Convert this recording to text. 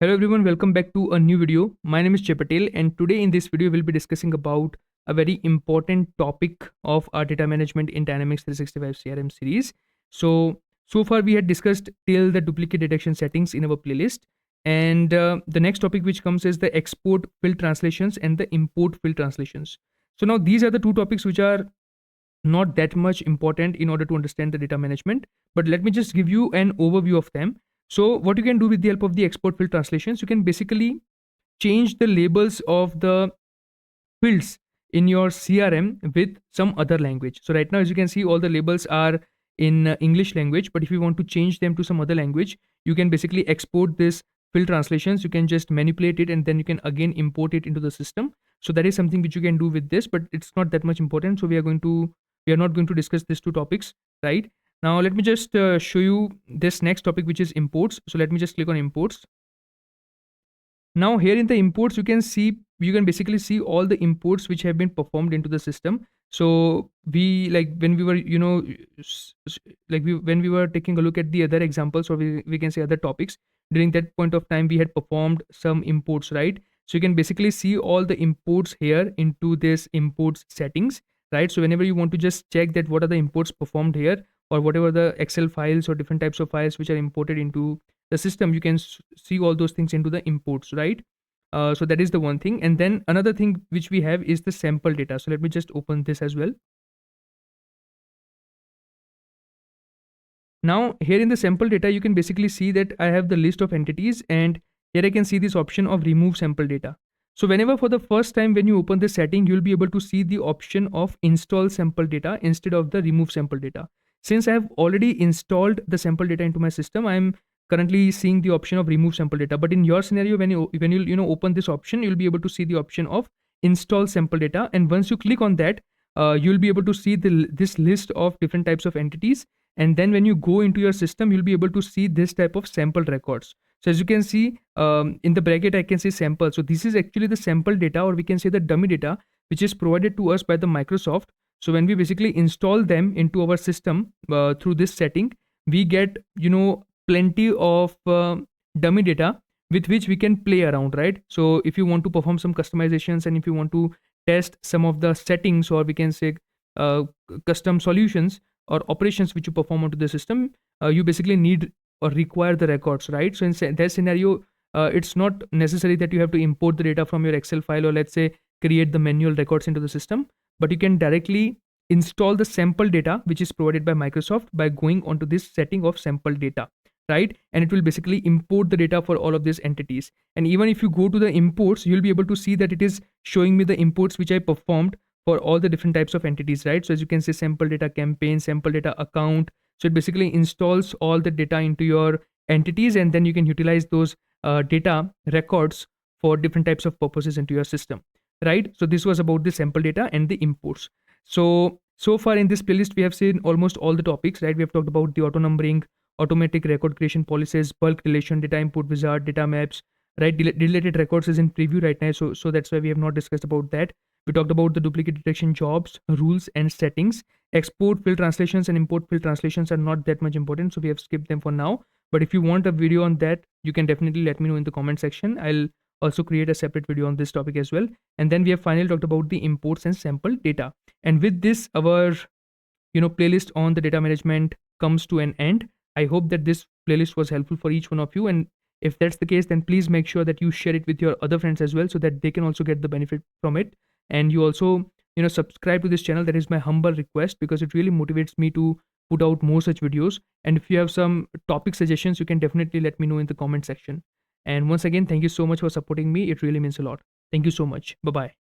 Hello everyone, welcome back to a new video. My name is Patel, and today in this video we'll be discussing about a very important topic of our data management in Dynamics 365 CRM series. So far we had discussed till the duplicate detection settings in our playlist, and the next topic which comes is the export field translations and the import field translations. So now these are the two topics which are not that much important in order to understand the data management, but let me just give you an overview of them. So what you can do with the help of the export field translations, you can basically change the labels of the fields in your CRM with some other language. So right now, as you can see, all the labels are in English language, but if you want to change them to some other language, you can basically export this field translations. You can just manipulate it and then you can again import it into the system. So that is something which you can do with this, but it's not that much important. So we are not going to discuss these two topics right now. Let me just show you this next topic, which is imports. So let me just click on imports. Now here in the imports, you can basically see all the imports which have been performed into the system. So we, like when we were when we were taking a look at the other examples, or we can say other topics, during that point of time we had performed some imports, right? So you can basically see all the imports here into this imports settings, right? So whenever you want to just check that what are the imports performed here, or whatever the Excel files or different types of files which are imported into the system, you can see all those things into the imports, right? So that is the one thing. And then another thing which we have is the sample data. So let me just open this as well. Now here in the sample data, you can basically see that I have the list of entities, and here I can see this option of remove sample data. So whenever for the first time when you open this setting, you'll be able to see the option of install sample data instead of the remove sample data. Since I have already installed the sample data into my system, I'm currently seeing the option of remove sample data. But in your scenario, when you open this option, you'll be able to see the option of install sample data. And once you click on that, you'll be able to see this list of different types of entities. And then when you go into your system, you'll be able to see this type of sample records. So as you can see, in the bracket, I can say sample. So this is actually the sample data, or we can say the dummy data, which is provided to us by the Microsoft. So when we basically install them into our system through this setting, we get, plenty of dummy data with which we can play around, right? So if you want to perform some customizations, and if you want to test some of the settings, or we can say custom solutions or operations which you perform onto the system, you basically need or require the records, right? So in that scenario, it's not necessary that you have to import the data from your Excel file, or let's say create the manual records into the system, but you can directly install the sample data which is provided by Microsoft by going onto this setting of sample data, right? And it will basically import the data for all of these entities. And even if you go to the imports, you'll be able to see that it is showing me the imports which I performed for all the different types of entities, right? So as you can see, sample data campaign, sample data account. So it basically installs all the data into your entities, and then you can utilize those data records for different types of purposes into your system, right? So this was about the sample data and the imports. So far in this playlist, we have seen almost all the topics, right? We have talked about the auto numbering, automatic record creation policies, bulk relation, data import wizard, data maps, right? Deleted records is in preview right now, so that's why we have not discussed about that. We talked about the duplicate detection jobs, rules and settings. Export field translations and import field translations are not that much important, so we have skipped them for now. But if you want a video on that, you can definitely let me know in the comment section. I'll also create a separate video on this topic as well. And then we have finally talked about the imports and sample data. And with this, our playlist on the data management comes to an end. I hope that this playlist was helpful for each one of you, and if that's the case, then please make sure that you share it with your other friends as well, so that they can also get the benefit from it. And you also subscribe to this channel. That is my humble request, because it really motivates me to put out more such videos. And if you have some topic suggestions, you can definitely let me know in the comment section. And once again, thank you so much for supporting me. It really means a lot. Thank you so much. Bye bye.